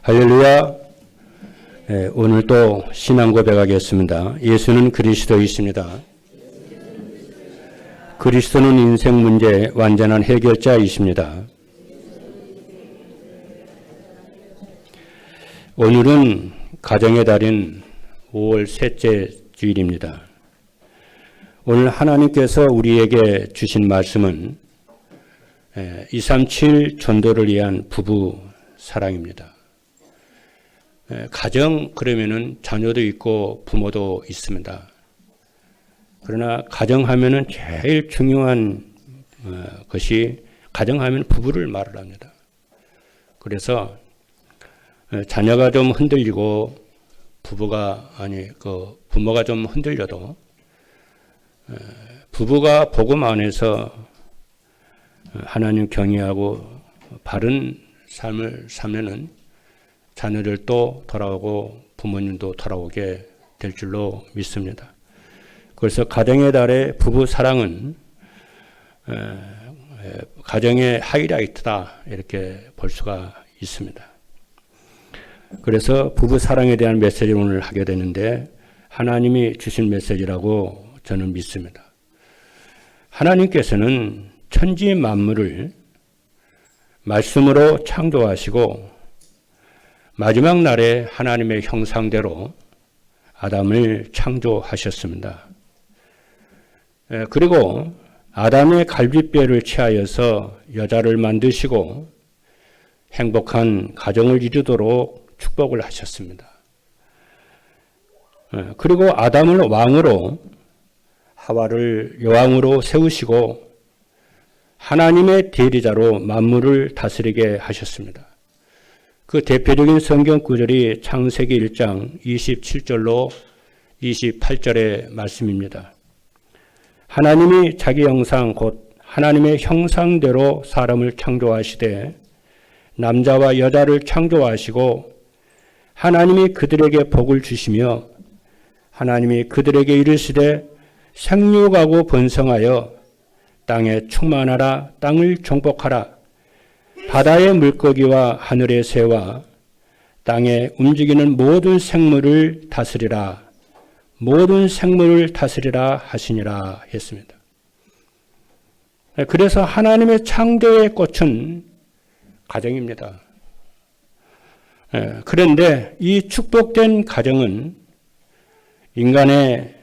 할렐루야. 오늘 또 신앙 고백하겠습니다. 예수는 그리스도이십니다. 그리스도는 인생 문제의 완전한 해결자이십니다. 오늘은 가정의 달인 5월 셋째 주일입니다. 오늘 하나님께서 우리에게 주신 말씀은 237 전도를 위한 부부 사랑입니다. 가정 그러면은 자녀도 있고 부모도 있습니다. 그러나 가정하면은 제일 중요한 것이 가정하면 부부를 말을 합니다. 그래서 자녀가 좀 흔들리고 부모가 좀 흔들려도 부부가 복음 안에서 하나님 경외하고 바른 삶을 살면은 자녀들도 돌아오고 부모님도 돌아오게 될 줄로 믿습니다. 그래서 가정의 달의 부부 사랑은 가정의 하이라이트다 이렇게 볼 수가 있습니다. 그래서 부부 사랑에 대한 메시지를 오늘 하게 되는데 하나님이 주신 메시지라고 저는 믿습니다. 하나님께서는 천지 만물을 말씀으로 창조하시고 마지막 날에 하나님의 형상대로 아담을 창조하셨습니다. 그리고 아담의 갈빗뼈를 취하여서 여자를 만드시고 행복한 가정을 이루도록 축복을 하셨습니다. 그리고 아담을 왕으로 하와를 여왕으로 세우시고 하나님의 대리자로 만물을 다스리게 하셨습니다. 그 대표적인 성경 구절이 창세기 1장 27절로 28절의 말씀입니다. 하나님이 자기 형상 곧 하나님의 형상대로 사람을 창조하시되 남자와 여자를 창조하시고 하나님이 그들에게 복을 주시며 하나님이 그들에게 이르시되 생육하고 번성하여 땅에 충만하라 땅을 정복하라 바다의 물고기와 하늘의 새와 땅에 움직이는 모든 생물을 다스리라 모든 생물을 다스리라 하시니라 했습니다. 그래서 하나님의 창조의 꽃은 가정입니다. 그런데 이 축복된 가정은 인간의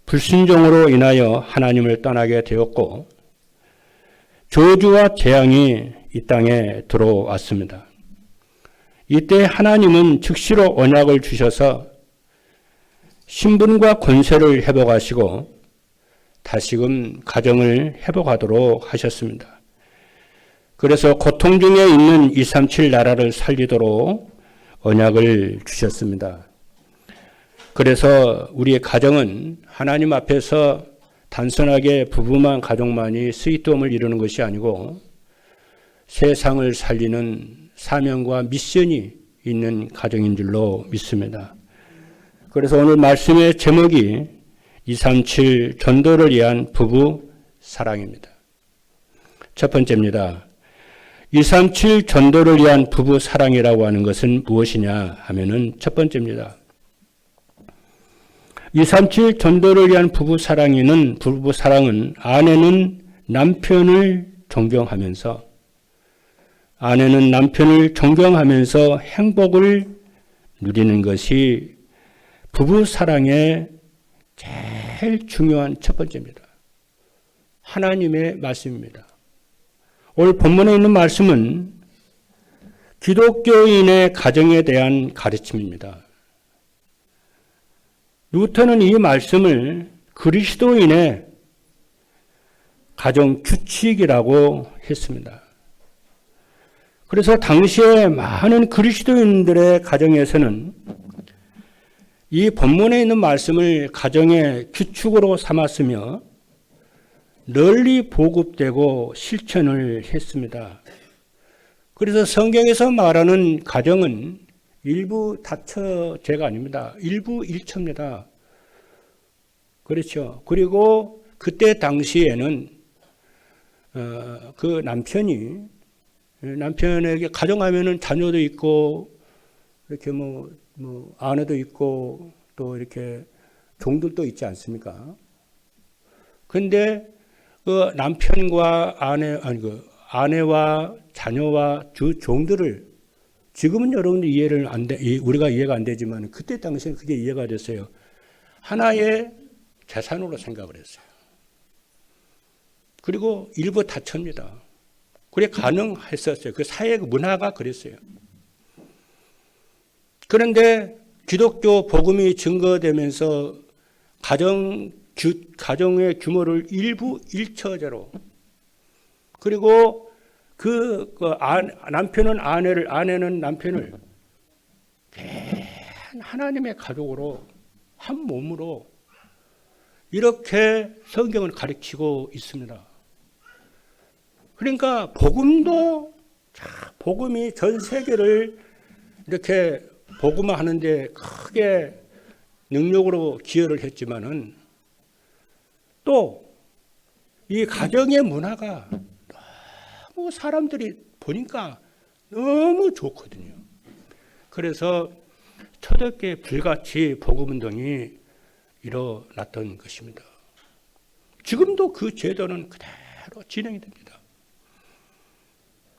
불순종으로 인하여 하나님을 떠나게 되었고 저주와 재앙이 이 땅에 들어왔습니다. 이때 하나님은 즉시로 언약을 주셔서 신분과 권세를 회복하시고 다시금 가정을 회복하도록 하셨습니다. 그래서 고통 중에 있는 237 나라를 살리도록 언약을 주셨습니다. 그래서 우리의 가정은 하나님 앞에서 단순하게 부부만 가족만이 스윗홈을 이루는 것이 아니고 세상을 살리는 사명과 미션이 있는 가정인 줄로 믿습니다. 그래서 오늘 말씀의 제목이 237 전도를 위한 부부 사랑입니다. 첫 번째입니다. 237 전도를 위한 부부 사랑이라고 하는 것은 무엇이냐 하면은 첫 번째입니다. 237 전도를 위한 부부 사랑은 아내는 남편을 존경하면서 행복을 누리는 것이 부부 사랑의 제일 중요한 첫 번째입니다. 하나님의 말씀입니다. 오늘 본문에 있는 말씀은 기독교인의 가정에 대한 가르침입니다. 루터는 이 말씀을 그리스도인의 가정 규칙이라고 했습니다. 그래서 당시에 많은 그리스도인들의 가정에서는 이 본문에 있는 말씀을 가정의 규칙으로 삼았으며 널리 보급되고 실천을 했습니다. 그래서 성경에서 말하는 가정은 일부 다처제가 아닙니다. 일부 일처입니다. 그렇죠. 그리고 그때 당시에는 그 남편에게 가정하면은 자녀도 있고 이렇게 뭐 아내도 있고 또 이렇게 종들도 있지 않습니까? 근데 그 남편과 아내와 자녀와 주 종들을 지금은 여러분들 우리가 이해가 안 되지만 그때 당시에는 그게 이해가 됐어요. 하나의 재산으로 생각을 했어요. 그리고 일부 다처입니다. 그래 가능했었어요. 그 사회 문화가 그랬어요. 그런데 기독교 복음이 증거되면서 가정의 규모를 일부 일처제로 그리고 남편은 아내는 남편을 하나님의 가족으로 한 몸으로 이렇게 성경을 가르치고 있습니다. 그러니까 복음이 전 세계를 이렇게 복음화하는데 크게 능력으로 기여를 했지만은 또 이 가정의 문화가 너무 사람들이 보니까 너무 좋거든요. 그래서 초대교회 불같이 복음운동이 일어났던 것입니다. 지금도 그 제도는 그대로 진행이 됩니다.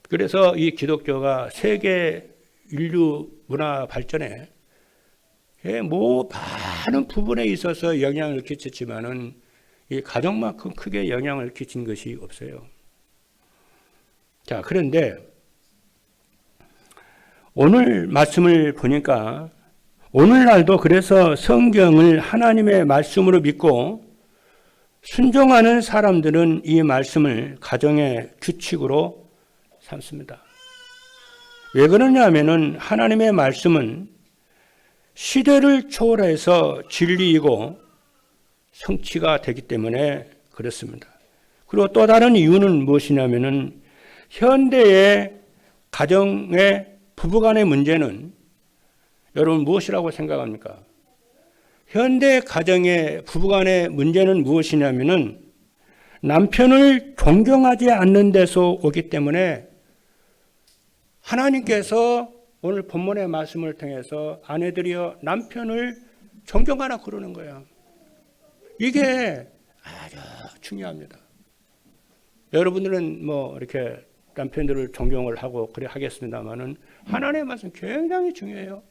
그래서 이 기독교가 세계 인류 문화 발전에 많은 부분에 있어서 영향을 끼쳤지만은 이 가정만큼 크게 영향을 끼친 것이 없어요. 자, 그런데 오늘 말씀을 보니까 오늘날도 그래서 성경을 하나님의 말씀으로 믿고 순종하는 사람들은 이 말씀을 가정의 규칙으로 삼습니다. 왜 그러냐 하면은 하나님의 말씀은 시대를 초월해서 진리이고 성취가 되기 때문에 그렇습니다. 그리고 또 다른 이유는 무엇이냐면은 현대의 가정의 부부간의 문제는 여러분 무엇이라고 생각합니까? 현대 가정의 부부간의 문제는 무엇이냐면은 남편을 존경하지 않는 데서 오기 때문에 하나님께서 오늘 본문의 말씀을 통해서 아내들이여 남편을 존경하라 그러는 거예요. 이게 아주 중요합니다. 여러분들은 이렇게 남편들을 존경을 하고 그래 하겠습니다만은 하나님의 말씀 굉장히 중요해요.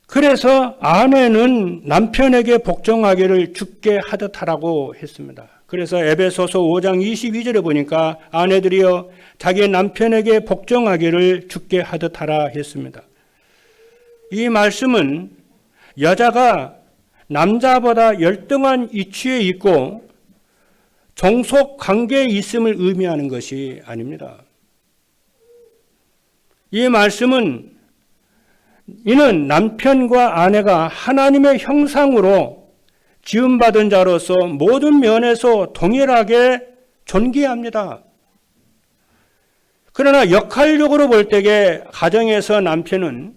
그래서 아내는 남편에게 복종하기를 주께 하듯 하라고 했습니다. 그래서 에베소서 5장 22절에 보니까 아내들이여 자기 남편에게 복종하기를 주께 하듯 하라 했습니다. 이 말씀은 여자가 남자보다 열등한 위치에 있고 종속 관계에 있음을 의미하는 것이 아닙니다. 이 말씀은 이는 남편과 아내가 하나님의 형상으로 지음받은 자로서 모든 면에서 동일하게 존귀합니다. 그러나 역할적으로 볼 때에 가정에서 남편은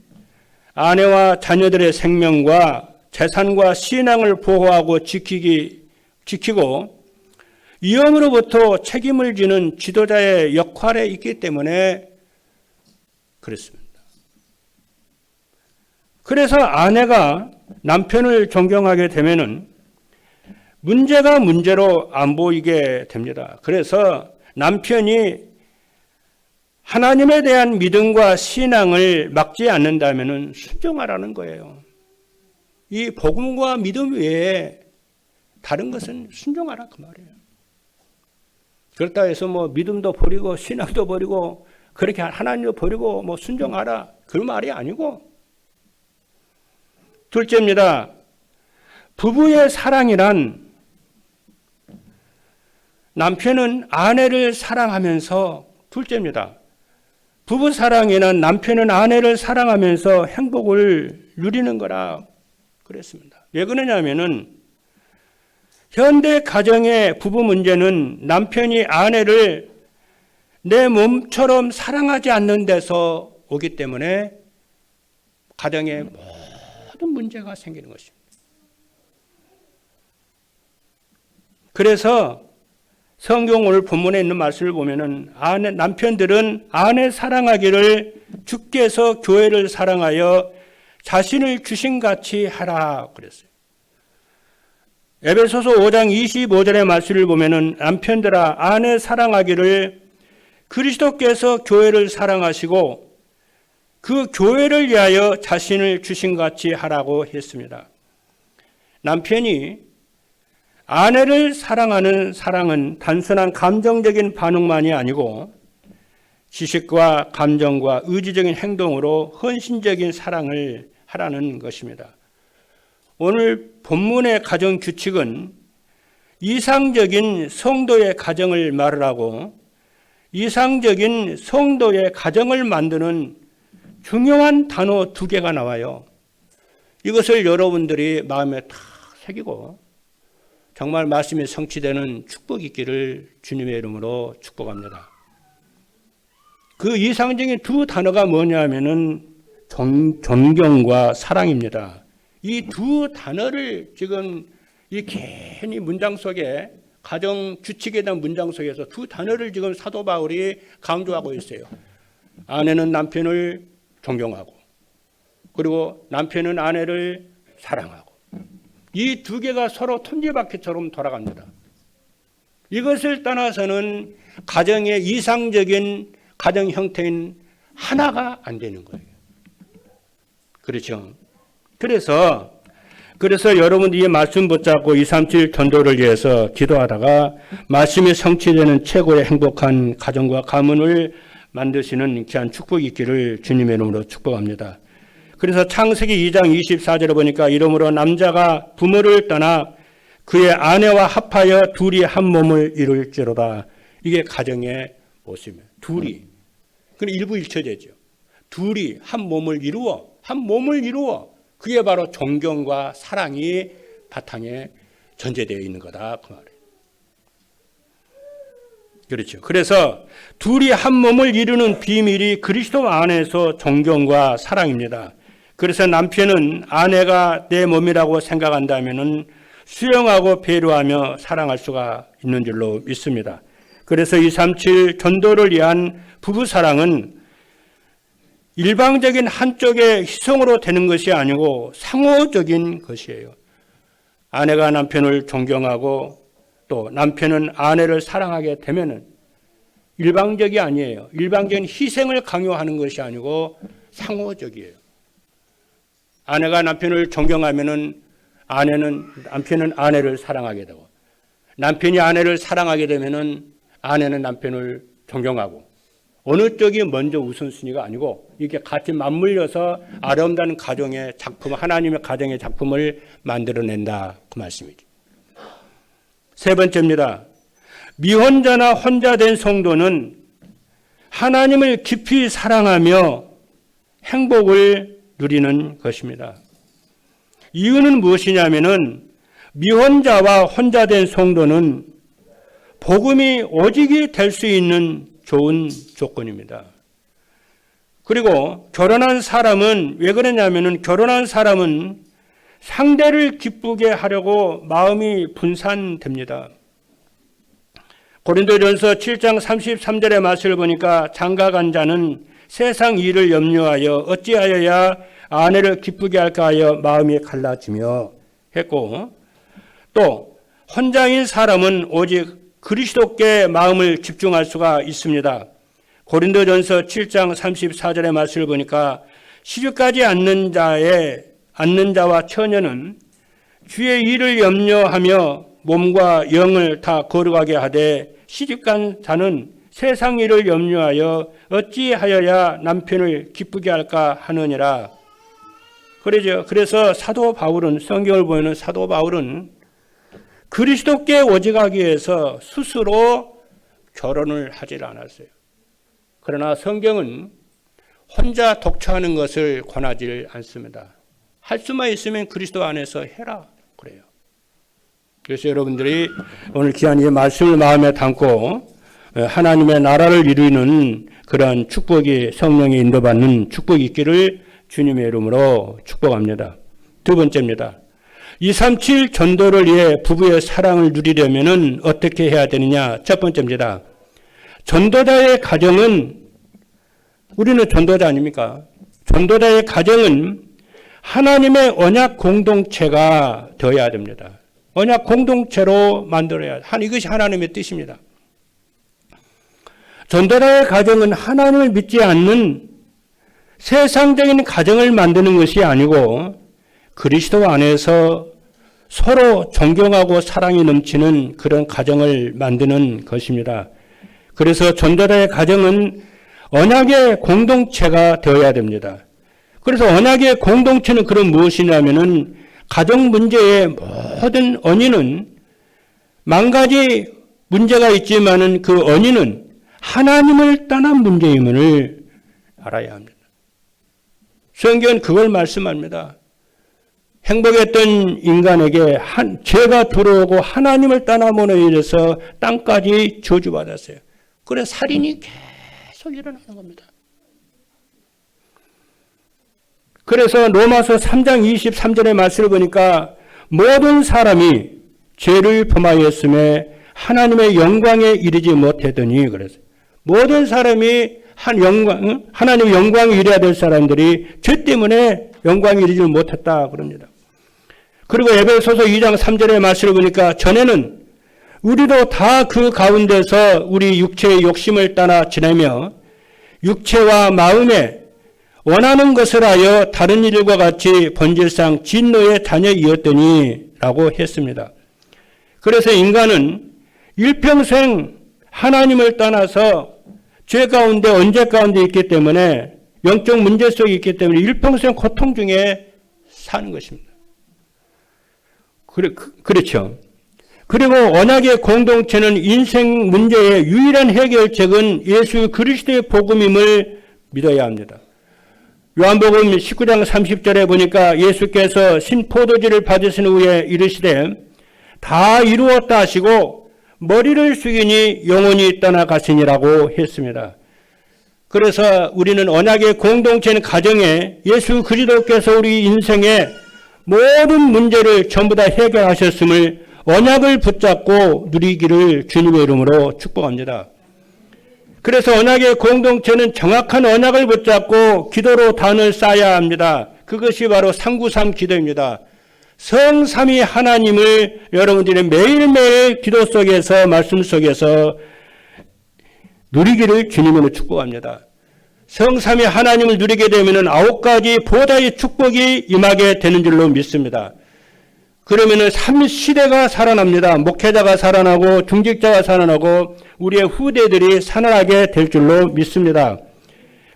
아내와 자녀들의 생명과 재산과 신앙을 보호하고 지키고 위험으로부터 책임을 지는 지도자의 역할에 있기 때문에 그렇습니다. 그래서 아내가 남편을 존경하게 되면은 문제가 문제로 안 보이게 됩니다. 그래서 남편이 하나님에 대한 믿음과 신앙을 막지 않는다면 순종하라는 거예요. 이 복음과 믿음 외에 다른 것은 순종하라 그 말이에요. 그렇다 해서 믿음도 버리고 신앙도 버리고 그렇게 하나님도 버리고 순종하라 그 말이 아니고 둘째입니다. 부부의 사랑이란 남편은 아내를 사랑하면서 둘째입니다. 부부 사랑에는 남편은 아내를 사랑하면서 행복을 누리는 거라 그랬습니다. 왜 그러냐면은 현대 가정의 부부 문제는 남편이 아내를 내 몸처럼 사랑하지 않는 데서 오기 때문에 가정에 모든 문제가 생기는 것입니다. 그래서 성경 오늘 본문에 있는 말씀을 보면은 남편들은 아내 사랑하기를 주께서 교회를 사랑하여 자신을 주신같이 하라 그랬어요. 에베소서 5장 25절의 말씀을 보면은 남편들아 아내 사랑하기를 그리스도께서 교회를 사랑하시고 그 교회를 위하여 자신을 주신같이 하라고 했습니다. 남편이 아내를 사랑하는 사랑은 단순한 감정적인 반응만이 아니고 지식과 감정과 의지적인 행동으로 헌신적인 사랑을 하라는 것입니다. 오늘 본문의 가정 규칙은 이상적인 성도의 가정을 말하고 이상적인 성도의 가정을 만드는 중요한 단어 2개가 나와요. 이것을 여러분들이 마음에 탁 새기고 정말 말씀이 성취되는 축복이 있기를 주님의 이름으로 축복합니다. 그 이상적인 2 단어가 뭐냐면은 존경과 사랑입니다. 이 2 단어를 지금 이 괜히 문장 속에 가정 규칙에 대한 문장 속에서 2 단어를 지금 사도 바울이 강조하고 있어요. 아내는 남편을 존경하고 그리고 남편은 아내를 사랑하고 이 2개가 서로 톱니바퀴처럼 돌아갑니다. 이것을 떠나서는 가정의 이상적인 가정 형태인 하나가 안 되는 거예요. 그렇죠? 그래서 여러분들이 이 말씀 붙잡고 237 전도를 위해서 기도하다가 말씀이 성취되는 최고의 행복한 가정과 가문을 만드시는 귀한 축복이 있기를 주님의 이름으로 축복합니다. 그래서 창세기 2장 24절에 보니까 이러므로 남자가 부모를 떠나 그의 아내와 합하여 둘이 한 몸을 이룰지로다. 이게 가정의 모습이에요. 둘이. 그건 일부일처제죠. 둘이 한 몸을 이루어. 그게 바로 존경과 사랑이 바탕에 전제되어 있는 거다. 그 말이에요. 그렇죠. 그래서 둘이 한 몸을 이루는 비밀이 그리스도 안에서 존경과 사랑입니다. 그래서 남편은 아내가 내 몸이라고 생각한다면 수용하고 배려하며 사랑할 수가 있는 줄로 믿습니다. 그래서 237 전도를 위한 부부사랑은 일방적인 한쪽의 희생으로 되는 것이 아니고 상호적인 것이에요. 아내가 남편을 존경하고 또 남편은 아내를 사랑하게 되면은 일방적이 아니에요. 일방적인 희생을 강요하는 것이 아니고 상호적이에요. 아내가 남편을 존경하면은 남편은 아내를 사랑하게 되고 남편이 아내를 사랑하게 되면은 아내는 남편을 존경하고 어느 쪽이 먼저 우선순위가 아니고 이렇게 같이 맞물려서 아름다운 가정의 작품, 하나님의 가정의 작품을 만들어낸다. 그 말씀이죠. 3번째입니다. 미혼자나 혼자 된 성도는 하나님을 깊이 사랑하며 행복을 누리는 것입니다. 이유는 무엇이냐면은 미혼자와 혼자 된 성도는 복음이 오직이 될 수 있는 좋은 조건입니다. 그리고 결혼한 사람은 왜 그러냐면은 결혼한 사람은 상대를 기쁘게 하려고 마음이 분산됩니다. 고린도전서 7장 33절의 말씀을 보니까 장가간 자는 세상 일을 염려하여 어찌하여야 아내를 기쁘게 할까 하여 마음이 갈라지며 했고 또 혼자인 사람은 오직 그리스도께 마음을 집중할 수가 있습니다. 고린도전서 7장 34절의 말씀을 보니까 시집가지 않는 자와 처녀는 주의 일을 염려하며 몸과 영을 다 거룩하게 하되 시집간 자는 세상 일을 염려하여 어찌하여야 남편을 기쁘게 할까 하느니라. 그래서 사도 바울은 성경을 보면 사도 바울은 그리스도께 오직하기 위해서 스스로 결혼을 하지 않았어요. 그러나 성경은 혼자 독처하는 것을 권하지 않습니다. 할 수만 있으면 그리스도 안에서 해라 그래요. 그래서 여러분들이 오늘 귀한 이 말씀을 마음에 담고 하나님의 나라를 이루는 그러한 축복이 성령이 인도받는 축복이 있기를 주님의 이름으로 축복합니다. 2번째입니다. 237 전도를 위해 부부의 사랑을 누리려면 어떻게 해야 되느냐? 첫 번째입니다. 전도자의 가정은, 우리는 전도자 아닙니까? 전도자의 가정은 하나님의 언약 공동체가 되어야 됩니다. 언약 공동체로 만들어야 이것이 하나님의 뜻입니다. 전도자의 가정은 하나님을 믿지 않는 세상적인 가정을 만드는 것이 아니고 그리스도 안에서 서로 존경하고 사랑이 넘치는 그런 가정을 만드는 것입니다. 그래서 전도자의 가정은 언약의 공동체가 되어야 됩니다. 그래서 언약의 공동체는 그런 무엇이냐면은 가정 문제의 모든 원인은 만 가지 문제가 있지만은 그 원인은 하나님을 떠난 문제임을 알아야 합니다. 성경은 그걸 말씀합니다. 행복했던 인간에게 죄가 들어오고 하나님을 떠남으로 인해서 땅까지 저주받았어요. 그래서 살인이 계속 일어나는 겁니다. 그래서 로마서 3장 23절의 말씀을 보니까 모든 사람이 죄를 범하였음에 하나님의 영광에 이르지 못하더니 그래서 모든 사람이 하나님의 영광에 이르야 될 사람들이 죄 때문에 영광에 이르지 못했다 그럽니다. 그리고 에베소서 2장 3절의 말씀을 보니까 전에는 우리도 다 그 가운데서 우리 육체의 욕심을 따라 지내며 육체와 마음에 원하는 것을 하여 다른 일과 같이 본질상 진노의 자녀이었더니 라고 했습니다. 그래서 인간은 일평생 하나님을 떠나서 죄 가운데 언제 가운데 있기 때문에 영적 문제 속에 있기 때문에 일평생 고통 중에 사는 것입니다. 그렇죠. 그리고 언약의 공동체는 인생 문제의 유일한 해결책은 예수 그리스도의 복음임을 믿어야 합니다. 요한복음 19장 30절에 보니까 예수께서 신포도주를 받으신 후에 이르시되 다 이루었다 하시고 머리를 숙이니 영혼이 떠나가시니라고 했습니다. 그래서 우리는 언약의 공동체는 가정에 예수 그리스도께서 우리 인생의 모든 문제를 전부 다 해결하셨음을 언약을 붙잡고 누리기를 주님의 이름으로 축복합니다. 그래서 언약의 공동체는 정확한 언약을 붙잡고 기도로 단을 쌓아야 합니다. 그것이 바로 393 기도입니다. 성삼위 하나님을 여러분들이 매일매일 기도 속에서 말씀 속에서 누리기를 주님으로 축복합니다. 성삼위 하나님을 누리게 되면 9가지 보다의 축복이 임하게 되는 줄로 믿습니다. 그러면은 3시대가 살아납니다. 목회자가 살아나고 중직자가 살아나고 우리의 후대들이 살아나게 될 줄로 믿습니다.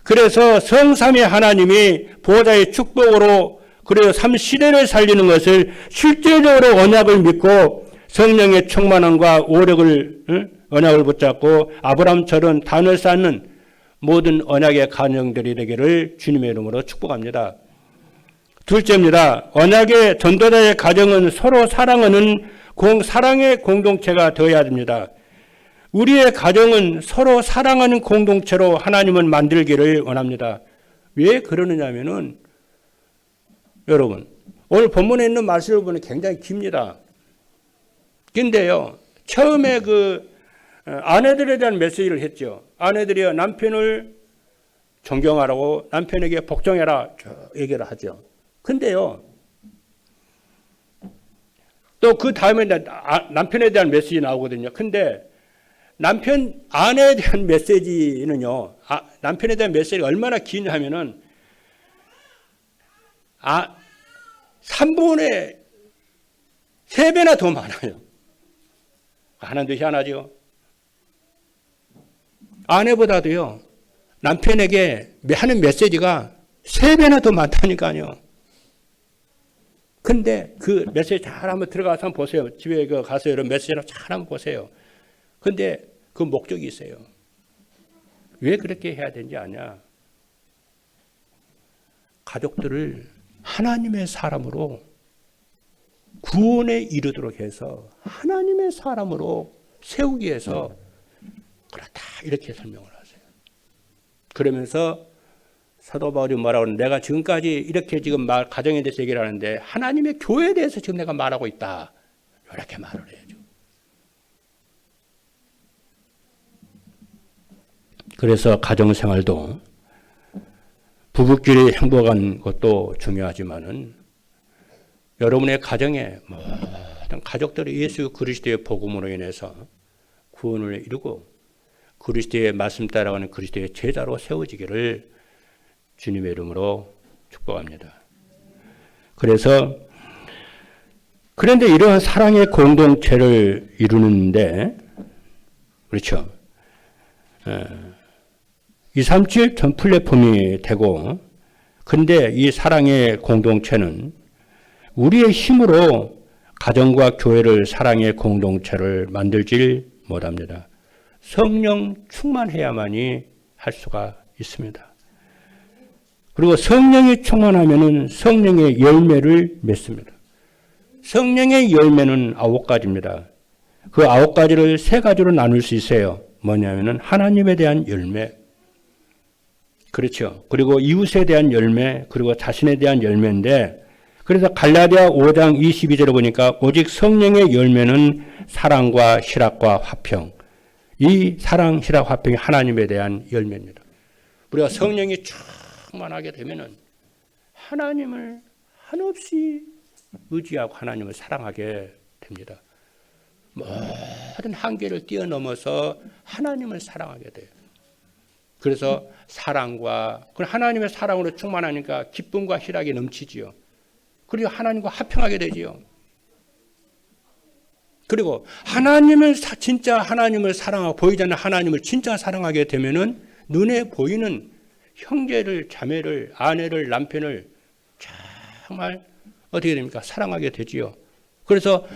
그래서 성삼위 하나님이 보호자의 축복으로 그리고 3시대를 살리는 것을 실제적으로 언약을 믿고 성령의 충만함과 오력을 언약을 붙잡고 아브라함처럼 단을 쌓는 모든 언약의 가정들이 되기를 주님의 이름으로 축복합니다. 둘째입니다. 언약의 전도자의 가정은 서로 사랑하는 사랑의 공동체가 되어야 됩니다. 우리의 가정은 서로 사랑하는 공동체로 하나님은 만들기를 원합니다. 왜 그러느냐면은 여러분 오늘 본문에 있는 말씀을 보면 굉장히 깁니다. 근데요 처음에 그 아내들에 대한 메시지를 했죠. 아내들이요 남편을 존경하라고 남편에게 복종해라 얘기를 하죠. 근데요 또 그 다음에 남편에 대한 메시지 나오거든요. 근데 아내에 대한 메시지는요 남편에 대한 메시지가 얼마나 기냐면은 3분의 3배나 더 많아요. 하나님도 희한하죠. 아내보다도요 남편에게 하는 메시지가 3배나 더 많다니까요. 근데 그 메시지 잘 한번 들어가서 한번 보세요. 집에 가서 이런 메시지를 잘 한번 보세요. 근데 그 목적이 있어요. 왜 그렇게 해야 되는지 아냐? 가족들을 하나님의 사람으로 구원에 이르도록 해서 하나님의 사람으로 세우기 위해서 그렇다 이렇게 설명을 하세요. 그러면서 사도 바울이 뭐라고 하는 내가 지금까지 이렇게 지금 가정에 대해서 얘기를 하는데 하나님의 교회에 대해서 지금 내가 말하고 있다. 이렇게 말을 해야죠. 그래서 가정생활도 부부끼리 행복한 것도 중요하지만은 여러분의 가정에 모든 가족들이 예수 그리스도의 복음으로 인해서 구원을 이루고 그리스도의 말씀 따라가는 그리스도의 제자로 세워지기를 주님의 이름으로 축복합니다. 그런데 이러한 사랑의 공동체를 이루는데 그렇죠. 237 전 플랫폼이 되고 근데 이 사랑의 공동체는 우리의 힘으로 가정과 교회를 사랑의 공동체를 만들지 못합니다. 성령 충만해야만이 할 수가 있습니다. 그리고 성령이 충만하면은 성령의 열매를 맺습니다. 성령의 열매는 9가지입니다. 그 9가지를 3가지로 나눌 수 있어요. 뭐냐면은 하나님에 대한 열매, 그렇죠. 그리고 이웃에 대한 열매, 그리고 자신에 대한 열매인데, 그래서 갈라디아 5장 22절에 보니까 오직 성령의 열매는 사랑과 희락과 화평. 이 사랑, 희락, 화평이 하나님에 대한 열매입니다. 우리가 성령이 충만하게 되면은 하나님을 한없이 의지하고 하나님을 사랑하게 됩니다. 모든 한계를 뛰어넘어서 하나님을 사랑하게 돼요. 그래서 사랑과 하나님의 사랑으로 충만하니까 기쁨과 희락이 넘치지요. 그리고 하나님과 화평하게 되지요. 그리고 진짜 하나님을 사랑하고 보이지 않는 하나님을 진짜 사랑하게 되면은 눈에 보이는 형제를, 자매를, 아내를, 남편을 정말 어떻게 됩니까? 사랑하게 되지요. 그래서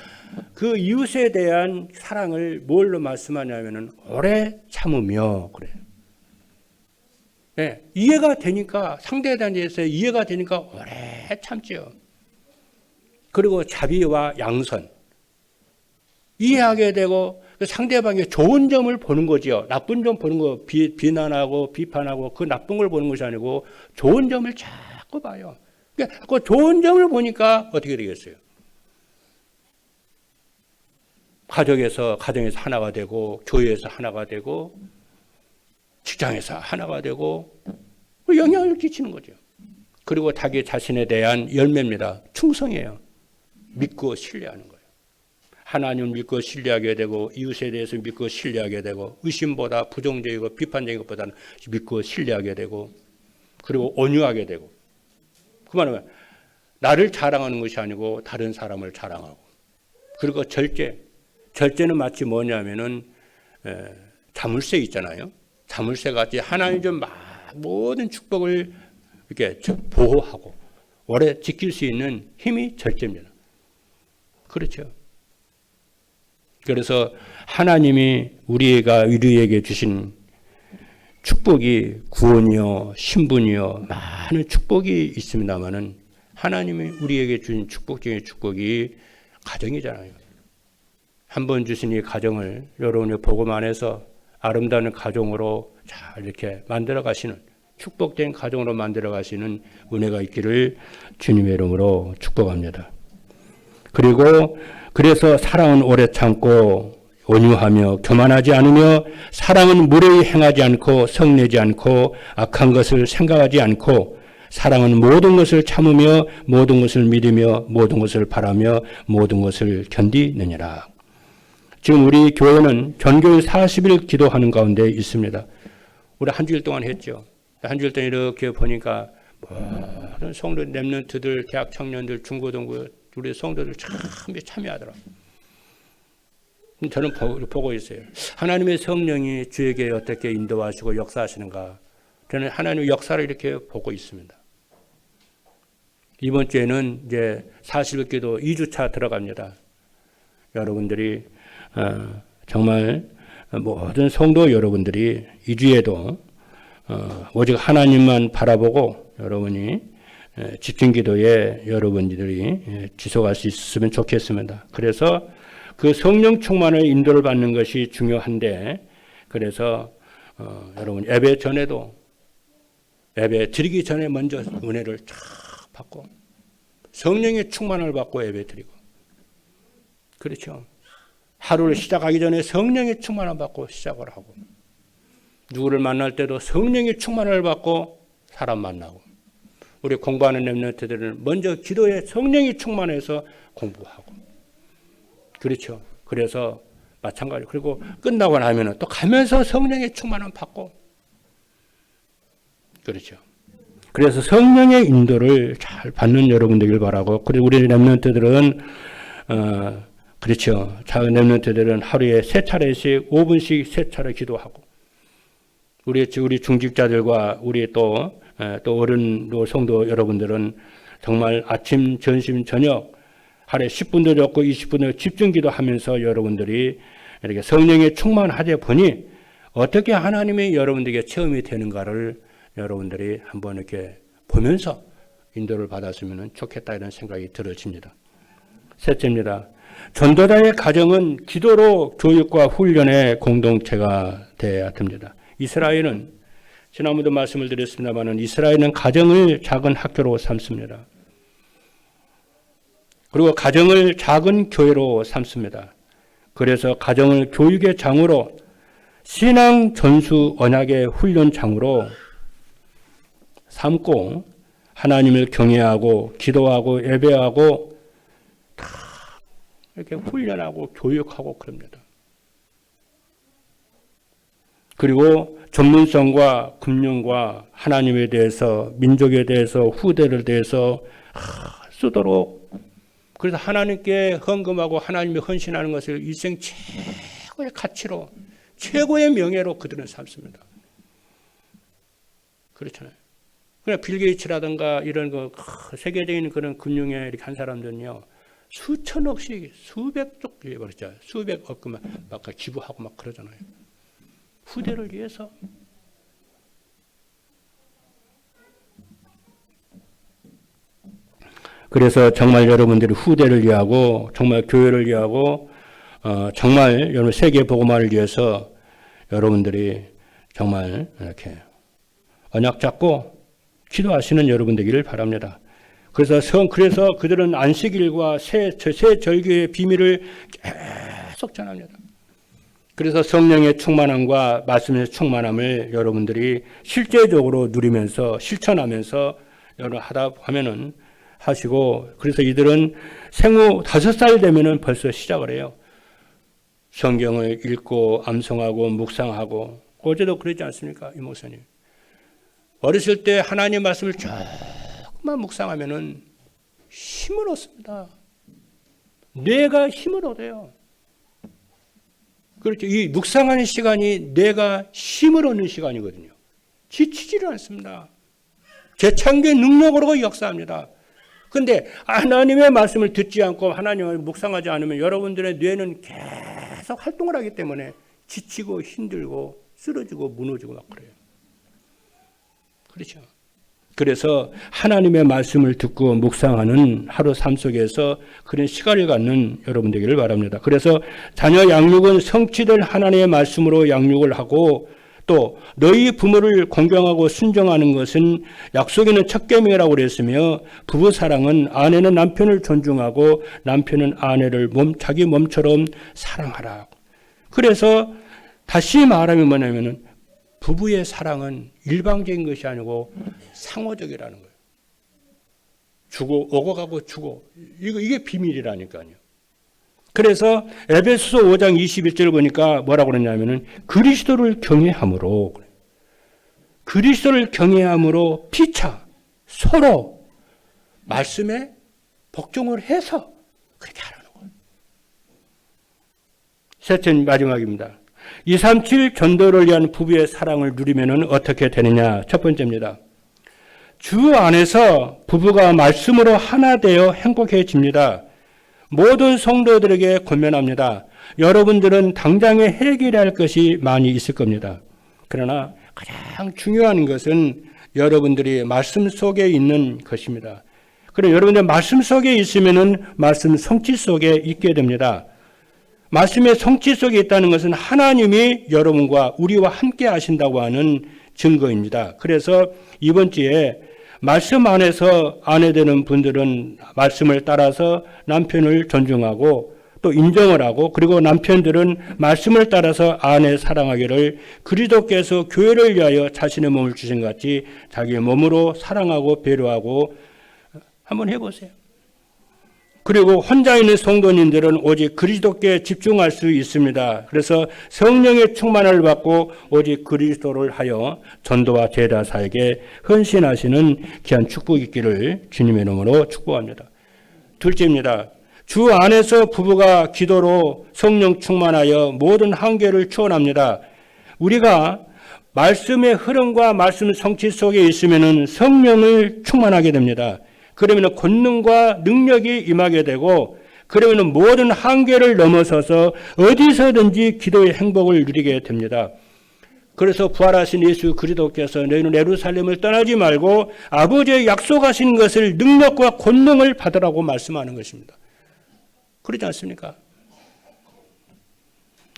그 이웃에 대한 사랑을 뭘로 말씀하냐면은 오래 참으며 그래요. 네, 이해가 되니까 상대에 대해서 이해가 되니까 오래 참지요. 그리고 자비와 양선 이해하게 되고 상대방의 좋은 점을 보는 거지요. 나쁜 점 보는 거 비난하고 비판하고 그 나쁜 걸 보는 것이 아니고 좋은 점을 자꾸 봐요. 그러니까 그 좋은 점을 보니까 어떻게 되겠어요? 가정에서 하나가 되고 교회에서 하나가 되고 직장에서 하나가 되고 영향을 끼치는 거죠. 그리고 자기 자신에 대한 열매입니다. 충성이에요. 믿고 신뢰하는 거예요. 하나님을 믿고 신뢰하게 되고 이웃에 대해서 믿고 신뢰하게 되고 의심보다 부정적이고 비판적인 것보다는 믿고 신뢰하게 되고 그리고 온유하게 되고 그 말은 나를 자랑하는 것이 아니고 다른 사람을 자랑하고 그리고 절제는 마치 뭐냐면은 자물쇠 있잖아요. 자물쇠 같이 하나님 좀 모든 축복을 이렇게 보호하고 오래 지킬 수 있는 힘이 절제입니다. 그렇죠. 그래서 하나님이 우리에게 주신 축복이 구원이요, 신분이요, 많은 축복이 있습니다만은 하나님이 우리에게 주신 축복 중에 축복이 가정이잖아요. 한 번 주신 이 가정을 여러분의 복음 안에서 아름다운 가정으로 잘 이렇게 만들어 가시는 축복된 가정으로 만들어 가시는 은혜가 있기를 주님의 이름으로 축복합니다. 그래서 사랑은 오래 참고 온유하며 교만하지 않으며 사랑은 무례히 행하지 않고 성내지 않고 악한 것을 생각하지 않고 사랑은 모든 것을 참으며 모든 것을 믿으며 모든 것을 바라며 모든 것을 견디느니라. 지금 우리 교회는 전교일 40일 기도하는 가운데 있습니다. 우리 한 주일 동안 했죠. 한 주일 동안 이렇게 보니까 모든 성도 랩런트들, 대학 청년들, 중고등부 우리 성도들 참 참여하더라고요. 저는 보고 있어요. 하나님의 성령이 주에게 어떻게 인도하시고 역사하시는가. 저는 하나님의 역사를 이렇게 보고 있습니다. 이번 주에는 이제 40일 기도 2주차 들어갑니다. 여러분들이 정말 모든 성도 여러분들이 2주에도 오직 하나님만 바라보고 여러분이 집중기도에 여러분들이 지속할 수 있으면 좋겠습니다. 그래서 그 성령 충만의 인도를 받는 것이 중요한데 그래서 여러분 예배 전에도 예배 드리기 전에 먼저 은혜를 쫙 받고 성령의 충만을 받고 예배 드리고, 그렇죠. 하루를 시작하기 전에 성령의 충만을 받고 시작을 하고, 누구를 만날 때도 성령의 충만을 받고 사람 만나고, 우리 공부하는 렘넌트들은 먼저 기도에 성령이 충만해서 공부하고, 그렇죠. 그래서 마찬가지로, 그리고 끝나고 나면 또 가면서 성령의 충만을 받고, 그렇죠. 그래서 성령의 인도를 잘 받는 여러분 되길 바라고, 그리고 우리 렘넌트들은 그렇죠. 작은 렘넌트들은 하루에 3차례씩 5분씩 3차례 기도하고, 우리 중직자들과 우리 또 어른 성도 여러분들은 정말 아침, 점심, 저녁 하루에 10분도 적고 20분을 집중 기도하면서 여러분들이 이렇게 성령에 충만하다 보니 어떻게 하나님이 여러분들에게 체험이 되는가를 여러분들이 한번 이렇게 보면서 인도를 받았으면 좋겠다, 이런 생각이 들어집니다. 셋째입니다. 전도자의 가정은 기도로 교육과 훈련의 공동체가 되어야 됩니다. 이스라엘은, 지난번도 말씀을 드렸습니다만, 이스라엘은 가정을 작은 학교로 삼습니다. 그리고 가정을 작은 교회로 삼습니다. 그래서 가정을 교육의 장으로, 신앙 전수 언약의 훈련장으로 삼고 하나님을 경외하고 기도하고 예배하고 다 이렇게 훈련하고 교육하고 그럽니다. 그리고 전문성과 금융과 하나님에 대해서, 민족에 대해서, 후대를 대해서 쓰도록, 그래서 하나님께 헌금하고 하나님이 헌신하는 것을 일생 최고의 가치로, 최고의 명예로 그들은 삼습니다. 그렇잖아요. 그냥 빌 게이츠라든가 이런 세계적인 그런 금융에 이렇게 한 사람들은요, 수천억씩, 수백억, 그렇죠. 수백억만 막 기부하고 막 그러잖아요. 후대를 위해서. 그래서 정말 여러분들이 후대를 위하고, 정말 교회를 위하고, 정말 여러분 세계 복음화를 위해서 여러분들이 정말 이렇게 언약 잡고 기도하시는 여러분 되기를 바랍니다. 그래서 그들은 안식일과 새 절기의 비밀을 계속 전합니다. 그래서 성령의 충만함과 말씀의 충만함을 여러분들이 실제적으로 누리면서 실천하면서 하다 하면은 하시고, 그래서 이들은 생후 5살 되면은 벌써 시작을 해요. 성경을 읽고 암송하고 묵상하고. 어제도 그러지 않습니까, 이 목사님? 어렸을 때 하나님 말씀을 조금만 묵상하면은 힘을 얻습니다. 뇌가 힘을 얻어요. 그렇죠. 이 묵상하는 시간이 뇌가 힘을 얻는 시간이거든요. 지치지를 않습니다. 재창조의 능력으로 역사합니다. 그런데 하나님의 말씀을 듣지 않고 하나님을 묵상하지 않으면 여러분들의 뇌는 계속 활동을 하기 때문에 지치고 힘들고 쓰러지고 무너지고 막 그래요. 그렇죠. 그래서 하나님의 말씀을 듣고 묵상하는 하루 삶 속에서 그런 시간을 갖는 여러분 되기를 바랍니다. 그래서 자녀 양육은 성취될 하나님의 말씀으로 양육을 하고, 또 너희 부모를 공경하고 순종하는 것은 약속 있는 첫 계명이라고 그랬으며, 부부 사랑은 아내는 남편을 존중하고 남편은 아내를 자기 몸처럼 사랑하라. 그래서 다시 말하면 뭐냐면은 부부의 사랑은 일방적인 것이 아니고 상호적이라는 거예요. 주고 오고 가고 주고, 이게 비밀이라니까요. 그래서 에베소서 5장 21절을 보니까 뭐라고 그러냐면은 그리스도를 경외함으로, 그리스도를 경외함으로 피차 서로 말씀에 복종을 해서 그렇게 하라는 거예요. 셋째, 마지막입니다. 237 전도를 위한 부부의 사랑을 누리면 어떻게 되느냐. 첫 번째입니다. 주 안에서 부부가 말씀으로 하나 되어 행복해집니다. 모든 성도들에게 권면합니다. 여러분들은 당장에 해결해야 할 것이 많이 있을 겁니다. 그러나 가장 중요한 것은 여러분들이 말씀 속에 있는 것입니다. 그리고 여러분들 말씀 속에 있으면은 말씀 성취 속에 있게 됩니다. 말씀의 성취 속에 있다는 것은 하나님이 여러분과 우리와 함께 하신다고 하는 증거입니다. 그래서 이번 주에 말씀 안에서 아내 되는 분들은 말씀을 따라서 남편을 존중하고 또 인정을 하고, 그리고 남편들은 말씀을 따라서 아내 사랑하기를 그리스도께서 교회를 위하여 자신의 몸을 주신 것 같이 자기의 몸으로 사랑하고 배려하고 한번 해보세요. 그리고 혼자 있는 성도님들은 오직 그리스도께 집중할 수 있습니다. 그래서 성령의 충만을 받고 오직 그리스도를 하여 전도와 제자 사에게 헌신하시는 귀한 축복이 있기를 주님의 이름으로 축복합니다. 둘째입니다. 주 안에서 부부가 기도로 성령 충만하여 모든 한계를 추원합니다. 우리가 말씀의 흐름과 말씀 성취 속에 있으면 성령을 충만하게 됩니다. 그러면 권능과 능력이 임하게 되고, 그러면 모든 한계를 넘어서서 어디서든지 기도의 행복을 누리게 됩니다. 그래서 부활하신 예수 그리스도께서 너희는 예루살렘을 떠나지 말고 아버지의 약속하신 것을 능력과 권능을 받으라고 말씀하는 것입니다. 그렇지 않습니까?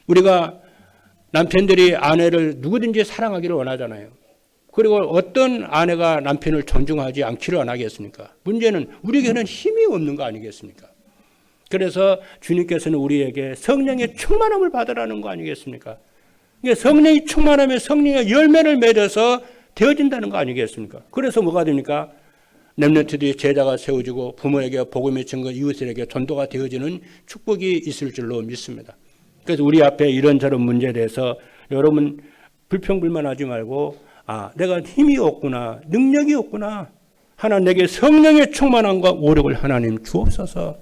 우리가 남편들이 아내를 누구든지 사랑하기를 원하잖아요. 그리고 어떤 아내가 남편을 존중하지 않기를 원하겠습니까? 문제는 우리에게는 힘이 없는 거 아니겠습니까? 그래서 주님께서는 우리에게 성령의 충만함을 받으라는 거 아니겠습니까? 성령이 충만하면 성령의 열매를 맺어서 되어진다는 거 아니겠습니까? 그래서 뭐가 됩니까? 렘넌트들이 제자가 세워지고 부모에게 복음의 증거, 이웃들에게 전도가 되어지는 축복이 있을 줄로 믿습니다. 그래서 우리 앞에 이런저런 문제에 대해서 여러분 불평불만하지 말고, 내가 힘이 없구나, 능력이 없구나, 하나님 내게 성령의 충만함과 오력을 하나님 주옵소서,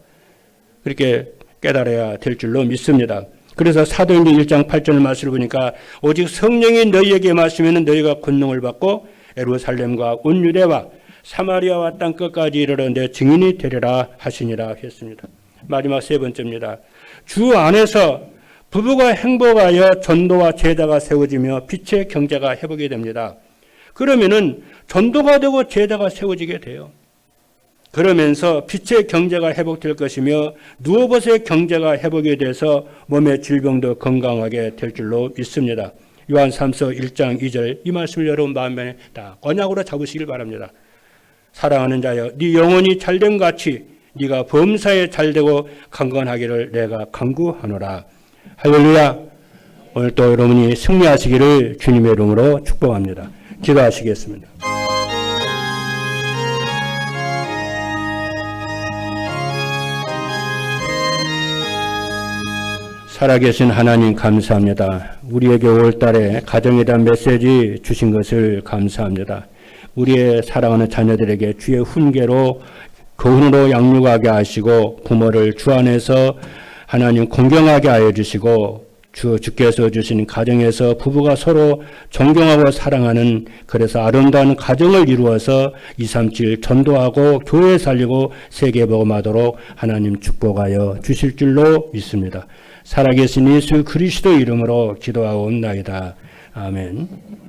그렇게 깨달아야 될 줄로 믿습니다. 그래서 사도행전 1장 8절 말씀을 보니까 오직 성령이 너희에게 임하시면 너희가 권능을 받고 예루살렘과 온 유대와 사마리아와 땅 끝까지 이르러 내 증인이 되리라 하시니라 했습니다. 마지막 세 번째입니다. 주 안에서 부부가 행복하여 전도와 제자가 세워지며 빛의 경제가 회복이 됩니다. 그러면은 전도가 되고 제자가 세워지게 돼요. 그러면서 빛의 경제가 회복될 것이며 누워봇의 경제가 회복이 돼서 몸의 질병도 건강하게 될 줄로 믿습니다. 요한 3서 1장 2절 이 말씀을 여러분 마음에 다 언약으로 잡으시길 바랍니다. 사랑하는 자여, 네 영혼이 잘됨 같이 네가 범사에 잘되고 강건하기를 내가 간구하노라. 할렐루야. 오늘 또 여러분이 승리하시기를 주님의 이름으로 축복합니다. 기도하시겠습니다. 살아계신 하나님 감사합니다. 우리에게 5월달에 가정에 대한 메시지 주신 것을 감사합니다. 우리의 사랑하는 자녀들에게 주의 훈계로 교훈으로 양육하게 하시고 부모를 주 안에서 하나님 공경하게 하여 주시고 주께서 주신 가정에서 부부가 서로 존경하고 사랑하는, 그래서 아름다운 가정을 이루어서 237 전도하고 교회 살리고 세계 복음하도록 하나님 축복하여 주실 줄로 믿습니다. 살아계신 예수 그리스도 이름으로 기도하옵나이다. 아멘.